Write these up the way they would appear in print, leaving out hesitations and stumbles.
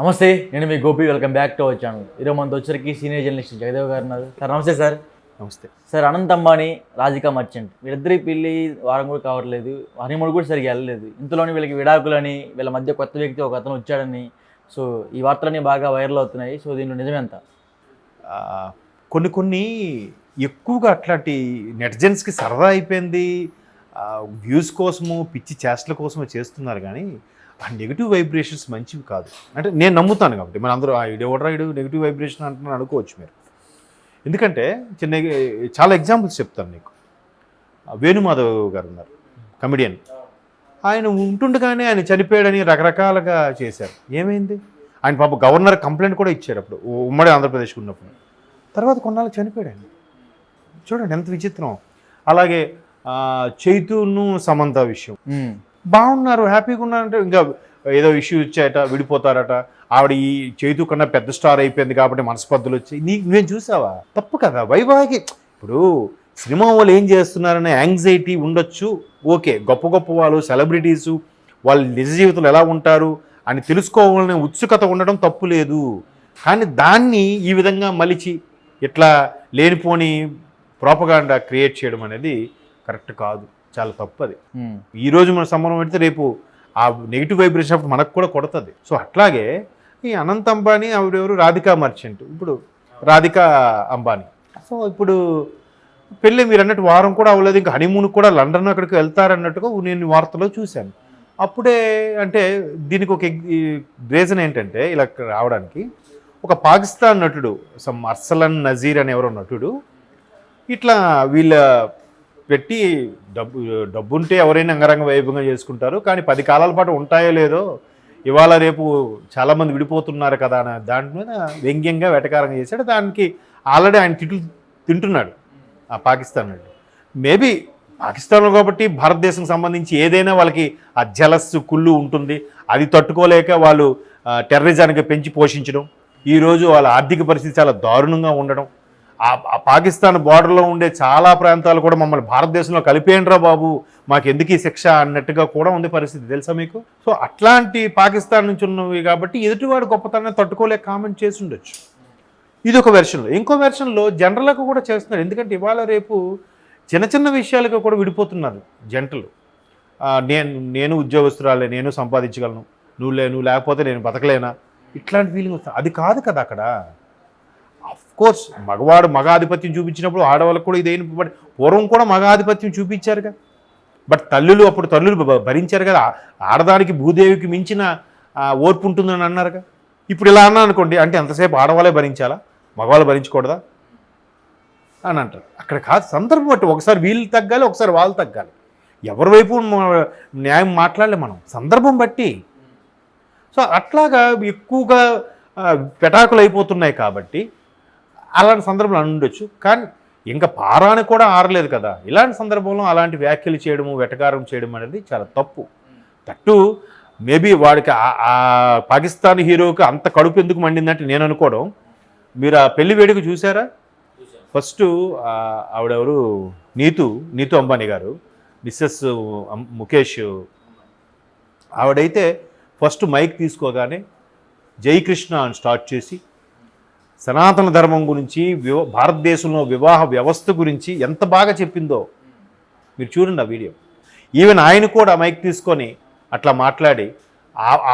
నమస్తే, నేను మీ Gopi. Welcome back to our channel. ఈరోజు మనతో వచ్చరికి సీనియర్ జర్నలిస్ట్ జగదేవ్ గారు ఉన్నారు. సార్ నమస్తే. సార్ నమస్తే. సార్, అనంత్ అంబానీ, రాధికా మర్చెంట్ వీళ్ళిద్దరి పెళ్ళి వారం కూడా కావట్లేదు, హనీమూన్ కూడా సరిగ్గా వెళ్ళలేదు. ఇంతలోని వీళ్ళకి విడాకులని, వీళ్ళ మధ్య కొత్త వ్యక్తి ఒక అతను వచ్చాడని, సో ఈ వార్తలన్నీ బాగా వైరల్ అవుతున్నాయి. సో దీంట్లో నిజమెంత? కొన్ని ఎక్కువగా అట్లాంటి నెటిజన్స్కి సరదా అయిపోయింది, వ్యూస్ కోసము పిచ్చి చేష్టల కోసము చేస్తున్నారు. కానీ ఆ నెగిటివ్ వైబ్రేషన్స్ మంచివి కాదు అంటే నేను నమ్ముతాను. కాబట్టి మన అందరూ ఇడు నెగిటివ్ వైబ్రేషన్ అంటున్నాను అనుకోవచ్చు మీరు. ఎందుకంటే చాలా ఎగ్జాంపుల్స్ చెప్తాను నీకు. వేణుమాధవ్ గారు ఉన్నారు, కమెడియన్. ఆయన ఉంటుండగానే ఆయన చనిపోయాడని రకరకాలుగా చేశారు. ఏమైంది? ఆయన పాప గవర్నర్ కంప్లైంట్ కూడా ఇచ్చారు అప్పుడు, ఉమ్మడి ఆంధ్రప్రదేశ్కి ఉన్నప్పుడు. తర్వాత కొన్నాళ్ళు చనిపోయాడు ఆయన. చూడండి ఎంత విచిత్రం. అలాగే చైతూను సమంత విషయం, బాగున్నారు, హ్యాపీగా ఉన్నారంటే ఇంకా ఏదో ఇష్యూ ఇచ్చాయట, విడిపోతారట. ఆవిడ ఈ చైతూ కన్నా పెద్ద స్టార్ అయిపోయింది కాబట్టి మనస్పర్ధలు వచ్చాయి. నేను చూసావా? తప్పు కదా. వైవాహిక ఇప్పుడు సినిమా వాళ్ళు ఏం చేస్తున్నారనే యాంగ్జైటీ ఉండొచ్చు, ఓకే. గొప్ప గొప్ప వాళ్ళు, సెలబ్రిటీసు, వాళ్ళు నిజ జీవితంలో ఎలా ఉంటారు అని తెలుసుకోవాలనే ఉత్సుకత ఉండడం తప్పు లేదు. కానీ దాన్ని ఈ విధంగా మలిచి ఇట్లా లేనిపోని ప్రోపగాండా క్రియేట్ చేయడం అనేది కరెక్ట్ కాదు, చాలా తప్పది. ఈరోజు మన సంబంధం పెడితే రేపు ఆ నెగిటివ్ వైబ్రేషన్ అప్పుడు మనకు కూడా కొడుతుంది. సో అట్లాగే ఈ అనంత్ అంబానీ, ఆవిడెవరు, రాధికా మర్చెంట్, ఇప్పుడు రాధికా అంబానీ. సో ఇప్పుడు పెళ్ళి మీరు అన్నట్టు వారం కూడా అవ్వలేదు, ఇంకా హనీమూన్కి కూడా లండన్ అక్కడికి వెళ్తారన్నట్టుగా నేను వార్తలో చూశాను. అప్పుడే అంటే దీనికి ఒక రీజన్ ఏంటంటే ఇలా రావడానికి ఒక పాకిస్తాన్ నటుడు, అర్సలన్ నజీర్ అనే ఎవరో నటుడు ఇట్లా వీళ్ళ పెట్టి డబ్బుంటే ఎవరైనా అంగరంగ వైభవంగా చేసుకుంటారు, కానీ 10 కాలాల పాటు ఉంటాయో లేదో, ఇవాళ రేపు చాలామంది విడిపోతున్నారు కదా అని దాని మీద వ్యంగ్యంగా వెటకారంగా చేశాడు. దానికి ఆల్రెడీ ఆయన తింటున్నాడు ఆ పాకిస్తాన్ నటుడు. మేబీ పాకిస్తాన్లో కాబట్టి భారతదేశం సంబంధించి ఏదైనా వాళ్ళకి ఆ జలస్ కుళ్ళు ఉంటుంది, అది తట్టుకోలేక వాళ్ళు టెర్రరిజానికి పెంచి పోషించడం, ఈరోజు వాళ్ళ ఆర్థిక పరిస్థితి చాలా దారుణంగా ఉండడం, ఆ పాకిస్తాన్ బార్డర్లో ఉండే చాలా ప్రాంతాలు కూడా మమ్మల్ని భారతదేశంలో కలిపేయండిరా బాబు, మాకు ఎందుకు ఈ శిక్ష అన్నట్టుగా కూడా ఉంది పరిస్థితి, తెలుసా మీకు? సో అట్లాంటి పాకిస్తాన్ నుంచి ఉన్నవి కాబట్టి ఎదుటివాడు గొప్పతనాన్ని తట్టుకోలేక కామెంట్ చేసి ఉండొచ్చు. ఇది ఒక వెర్షన్లో. ఇంకో వెర్షన్లో జనరల్గా కూడా చేస్తున్నారు. ఎందుకంటే ఇవాళ రేపు చిన్న చిన్న విషయాలుగా కూడా విడిపోతున్నారు జంటలు. నేను ఉద్యోగస్తురాలే, నేను సంపాదించగలను, నువ్వు లేకపోతే నేను బతకలేనా, ఇట్లాంటి ఫీలింగ్ వస్తుంది. అది కాదు కదా అక్కడ. కోర్స్ మగవాడు మగ ఆధిపత్యం చూపించినప్పుడు ఆడవాళ్ళకు కూడా ఇదేం, బట్ పూర్వం కూడా మగ ఆధిపత్యం చూపించారుగా. బట్ అప్పుడు తల్లులు భరించారు కదా. ఆడదానికి భూదేవికి మించిన ఓర్పు ఉంటుందని అన్నారుగా. ఇప్పుడు ఇలా అన్నా అనుకోండి, అంటే ఎంతసేపు ఆడవాళ్ళే భరించాలా, మగవాళ్ళు భరించకూడదా అని అంటారు. అక్కడ కాదు, సందర్భం బట్టి ఒకసారి వీళ్ళు తగ్గాలి, ఒకసారి వాళ్ళు తగ్గాలి. ఎవరి వైపు న్యాయం మాట్లాడలే మనం, సందర్భం బట్టి. సో అట్లాగా ఎక్కువగా పెటాకులు అయిపోతున్నాయి కాబట్టి అలాంటి సందర్భంలో ఉండొచ్చు. కానీ ఇంకా పారాని కూడా ఆరలేదు కదా. ఇలాంటి సందర్భంలో అలాంటి వ్యాఖ్యలు చేయడము, వెటకారం చేయడం అనేది చాలా తప్పు. తట్టు మేబీ వాడికి ఆ పాకిస్తాన్ హీరోకి అంత కడుపు ఎందుకు మండిందంటే నేను అనుకోవడం, మీరు ఆ పెళ్లి వేడుక చూసారా? ఫస్ట్ ఆవిడెవరు, నీతూ అంబానీ గారు, మిస్సెస్ ముఖేష్, ఆవిడైతే ఫస్ట్ మైక్ తీసుకోగానే జై కృష్ణ అని స్టార్ట్ చేసి సనాతన ధర్మం గురించి, భారతదేశంలో వివాహ వ్యవస్థ గురించి ఎంత బాగా చెప్పిందో మీరు చూడండి ఆ వీడియో. ఈవెన్ ఆయన కూడా మైక్ తీసుకొని అట్లా మాట్లాడి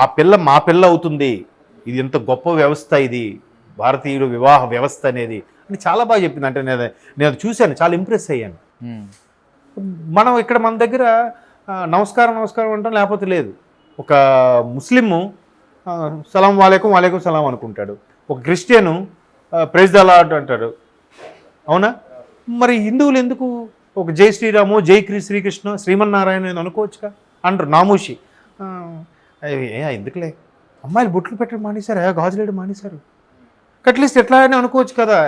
ఆ పిల్ల మా పిల్ల అవుతుంది, ఇది ఎంత గొప్ప వ్యవస్థ, ఇది భారతీయుడు వివాహ వ్యవస్థ అనేది అని చాలా బాగా చెప్పింది. అంటే నేను చూశాను, చాలా ఇంప్రెస్ అయ్యాను. మనం ఇక్కడ మన దగ్గర నమస్కారం అంటాం, లేకపోతే లేదు. ఒక ముస్లిము సలాం వాలేకుం సలాం అనుకుంటాడు, ఒక క్రిస్టియను ప్రైజ్ ద లార్డ్ అంటాడు, అవునా? మరి హిందువులు ఎందుకు ఒక జై శ్రీరాము, జై శ్రీకృష్ణ, శ్రీమన్నారాయణ అనుకోవచ్చుగా అంటారు, నామూషి. ఎందుకులే, అమ్మాయిలు బొట్లు పెట్టడం మానేశారు, గాజులేయడం మానేశారు, అట్లీస్ట్ ఎట్లా అని అనుకోవచ్చు కదా.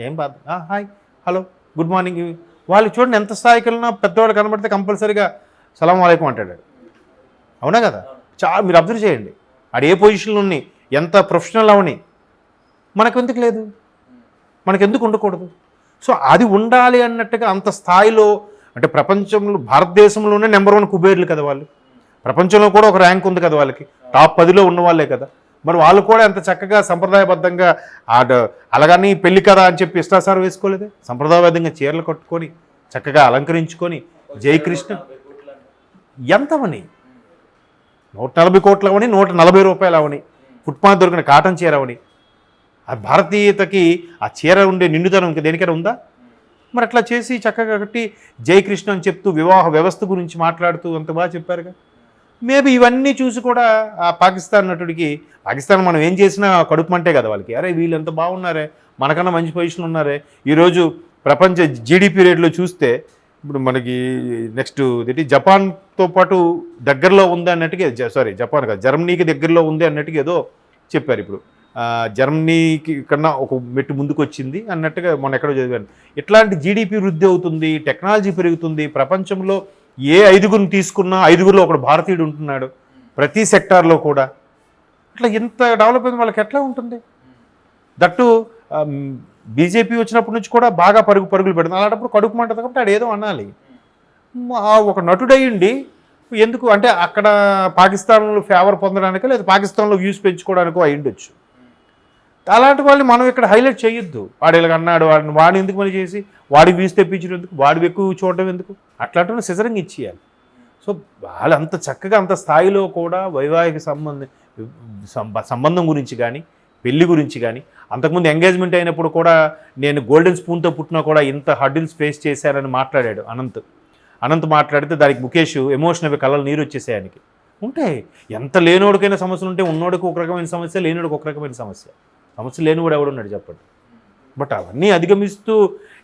ఏం బాధ, హాయ్, హలో, గుడ్ మార్నింగ్. వాళ్ళు చూడండి ఎంత స్థాయికి వెళ్ళినా పెద్దవాడు కనబడితే కంపల్సరీగా సలాం వాలేకుం అంటాడు, అవునా కదా? మీరు అబ్జర్వ్ చేయండి, ఆడు ఏ పొజిషన్లో ఉన్నాయి, ఎంత ప్రొఫెషనల్ అవని, మనకెందుకు లేదు, మనకెందుకు ఉండకూడదు? సో అది ఉండాలి అన్నట్టుగా అంత స్థాయిలో, అంటే ప్రపంచంలో భారతదేశంలోనే నెంబర్ 1 కుబేర్లు కదా వాళ్ళు, ప్రపంచంలో కూడా ఒక ర్యాంక్ ఉంది కదా వాళ్ళకి, టాప్ 10లో ఉన్న వాళ్ళే కదా. మరి వాళ్ళు కూడా ఎంత చక్కగా సంప్రదాయబద్ధంగా అలాగని పెళ్లి కదా అని చెప్పి ఇష్టాసారం వేసుకోలేదే, సంప్రదాయబద్ధంగా చీరలు కట్టుకొని చక్కగా అలంకరించుకొని జై కృష్ణ. ఎంతవని 140 కోట్లు అవని, 140 రూపాయలు అవని, ఫుట్పాత్ దొరికిన కాటన్ చీర అవని, ఆ భారతీయతకి ఆ చీర ఉండే నిండుతనం ఇంకా దేనికైనా ఉందా? మరి అట్లా చేసి చక్కగా కట్టి జై కృష్ణ అని చెప్తూ వివాహ వ్యవస్థ గురించి మాట్లాడుతూ అంత బాగా చెప్పారుగా. మేబీ ఇవన్నీ చూసి కూడా ఆ పాకిస్తాన్ నటుడికి, పాకిస్తాన్ మనం ఏం చేసినా కడుపుమంటే కదా వాళ్ళకి, అరే వీళ్ళు ఎంత బాగున్నారే, మనకన్నా మంచి పొజిషన్ ఉన్నారే. ఈరోజు ప్రపంచ జీడిపి రేట్లో చూస్తే ఇప్పుడు మనకి నెక్స్ట్ జపాన్తో పాటు దగ్గరలో ఉంది అన్నట్టుగా, జపాన్ కాదు, జర్మనీకి దగ్గరలో ఉంది అన్నట్టుగా ఏదో చెప్పారు. ఇప్పుడు జర్మనీకి కన్నా ఒక మెట్టు ముందుకు వచ్చింది అన్నట్టుగా మొన్న ఎక్కడో చదివాను. ఇట్లాంటి జీడిపి వృద్ధి అవుతుంది, టెక్నాలజీ పెరుగుతుంది. ప్రపంచంలో ఏ 5గురిని తీసుకున్నా 5గురిలో ఒకడు భారతీయుడు ఉంటున్నాడు ప్రతి సెక్టార్లో కూడా. అట్లా ఎంత డెవలప్ అయింది వాళ్ళకి ఎట్లా ఉంటుంది? దట్టు బీజేపీ వచ్చినప్పటి నుంచి కూడా బాగా పరుగులు పెడుతుంది. అలాంటప్పుడు కడుపు మంటది కాబట్టి ఆడు ఏదో అనాలి. ఒక నటుడయ్యండి ఎందుకు అంటే అక్కడ పాకిస్తాన్లో ఫేవర్ పొందడానికో లేదా పాకిస్తాన్లో వ్యూస్ పెంచుకోవడానికో అయ్యుండొచ్చు. అలాంటి వాళ్ళని మనం ఇక్కడ హైలైట్ చేయొద్దు. వాడు ఇలాగ అన్నాడు, వాడిని ఎందుకు పని చేసి వాడికి వ్యూస్ తెప్పించడం ఎందుకు, వాడు ఎక్కువ చూడడం ఎందుకు, అట్లాంటి సిజరింగ్ ఇచ్చేయాలి. సో వాళ్ళు అంత చక్కగా అంత స్థాయిలో కూడా వైవాహిక సంబంధం గురించి కానీ పెళ్లి గురించి కానీ, అంతకుముందు ఎంగేజ్మెంట్ అయినప్పుడు కూడా నేను గోల్డెన్ స్పూన్తో పుట్టినా కూడా ఇంత హర్డిల్స్ ఫేస్ చేశారని మాట్లాడాడు అనంత్ మాట్లాడితే దానికి ముఖేష్ ఎమోషన్ అవి కళ్ళలు నీరు వచ్చేసాయి ఆయనకి. ఉంటాయి, ఎంత లేనోడికైనా సమస్యలు ఉంటే ఉన్నోడికి ఒక రకమైన సమస్య, లేనోడికి ఒక రకమైన సమస్య లేనివాడు ఎవడున్నాడు చెప్పండి. బట్ అవన్నీ అధిగమిస్తూ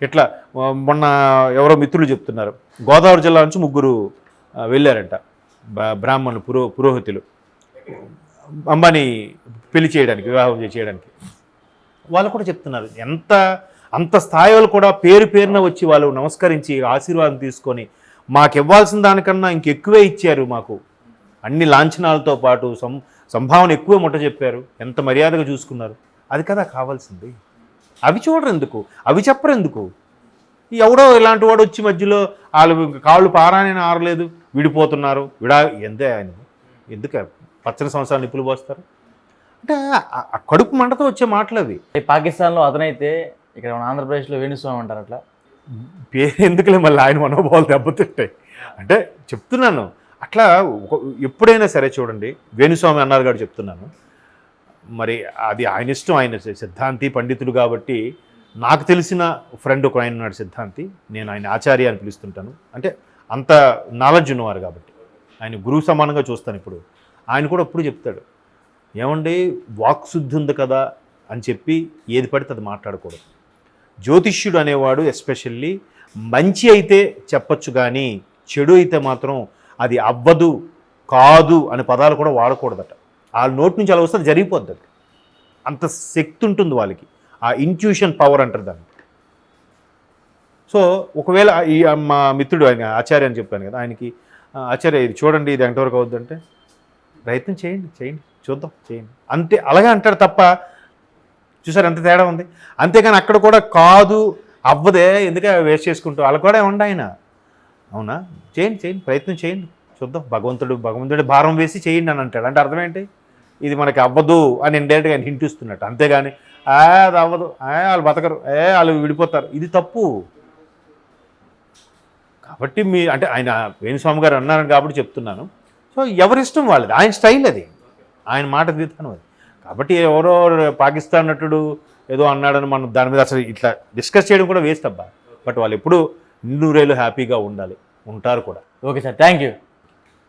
ఇట్లా మొన్న ఎవరో మిత్రులు చెప్తున్నారు, గోదావరి జిల్లా నుంచి 3 వెళ్ళారంట బ్రాహ్మణులు పురోహితులు అంబానీ పెళ్లి చేయడానికి, వివాహం చేయడానికి. వాళ్ళు కూడా చెప్తున్నారు అంత స్థాయి వాళ్ళు కూడా పేరున వచ్చి వాళ్ళు నమస్కరించి ఆశీర్వాదం తీసుకొని మాకు ఇవ్వాల్సిన దానికన్నా ఇంకెక్కువే ఇచ్చారు, మాకు అన్ని లాంఛనాలతో పాటు సంభావన ఎక్కువ ముట్ట చెప్పారు, ఎంత మర్యాదగా చూసుకున్నారు. అది కదా కావాల్సింది. అవి చూడరు ఎందుకు, అవి చెప్పరు ఎందుకు? ఎవడో ఇలాంటి వాడు వచ్చి మధ్యలో వాళ్ళు కాళ్ళు పారాని ఆరలేదు విడిపోతున్నారు, ఎంతే ఆయన ఎందుకు పచ్చని సంవత్సరాలు నిప్పులు పోస్తారు అంటే ఆ కడుపు మంటతో వచ్చే మాటలు అవి. పాకిస్తాన్లో అతనైతే ఇక్కడ మన ఆంధ్రప్రదేశ్లో వేణుస్వామి అంటారు. అట్లా పేరు ఎందుకులే, మళ్ళీ ఆయన మనోభావాలు దెబ్బతింటాయి అంటే చెప్తున్నాను. అట్లా ఎప్పుడైనా సరే చూడండి, వేణుస్వామి అన్నారు కాబట్టి చెప్తున్నాను. మరి అది ఆయన ఇష్టం, ఆయన సిద్ధాంతి పండితుడు కాబట్టి. నాకు తెలిసిన ఫ్రెండ్ ఒక ఆయన ఉన్నాడు సిద్ధాంతి, నేను ఆయన ఆచార్య అని పిలుస్తుంటాను. అంటే అంత నాలెడ్జ్ ఉన్నవారు కాబట్టి ఆయన గురువు సమానంగా చూస్తాను. ఇప్పుడు ఆయన కూడా ఎప్పుడు చెప్తాడు, ఏమండి వాక్శుద్ధి ఉంది కదా అని చెప్పి ఏది పడితే అది మాట్లాడకూడదు. జ్యోతిష్యుడు అనేవాడు ఎస్పెషల్లీ మంచి అయితే చెప్పచ్చు కానీ చెడు అయితే మాత్రం అది అవ్వదు కాదు అనే పదాలు కూడా వాడకూడదట. వాళ్ళ నోటి నుంచి అలా వస్తే అది జరిగిపోద్ది. అంత శక్తి ఉంటుంది వాళ్ళకి, ఆ ఇంట్యూషన్ పవర్ అంటారు దాన్ని. సో ఒకవేళ ఈ మా మిత్రుడు ఆయన ఆచార్య అని చెప్పాను కదా, ఆయనకి ఆచార్య ఇది చూడండి ఇది ఎంతవరకు అవుద్దంటే ప్రయత్నం చేయండి చూద్దాం చేయండి అంతే, అలాగే అంటాడు తప్ప. చూసారు ఎంత తేడా ఉంది. అంతేగాని అక్కడ కూడా కాదు అవ్వదే ఎందుకే వేస్ట్ చేసుకుంటూ అలా కూడా ఉండి ఆయన. అవునా, చేయండి ప్రయత్నం చేయండి చూద్దాం, భగవంతుడి భారం వేసి చేయండి అని అంటాడు. అంటే అర్థం ఏంటి, ఇది మనకి అవ్వదు అని ఇండైరెక్ట్గా ఆయన హింట్ ఇస్తున్నట్టు. అంతేగాని అది అవ్వదు, వాళ్ళు బతకరు, వాళ్ళు విడిపోతారు, ఇది తప్పు. కాబట్టి అంటే ఆయన వేణుస్వామి గారు అన్నారని కాబట్టి చెప్తున్నాను. సో ఎవరిష్టం వాళ్ళది, ఆయన స్టైల్ అది, ఆయన మాట విధానం అది. కాబట్టి ఎవరో పాకిస్తాన్ నటుడు ఏదో అన్నాడని మనం దాని మీద అసలు ఇట్లా డిస్కస్ చేయడం కూడా వేస్ట్ అబ్బా. బట్ వాళ్ళు ఎప్పుడు 100 హ్యాపీగా ఉండాలి, ఉంటారు కూడా. Okay sir, thank you.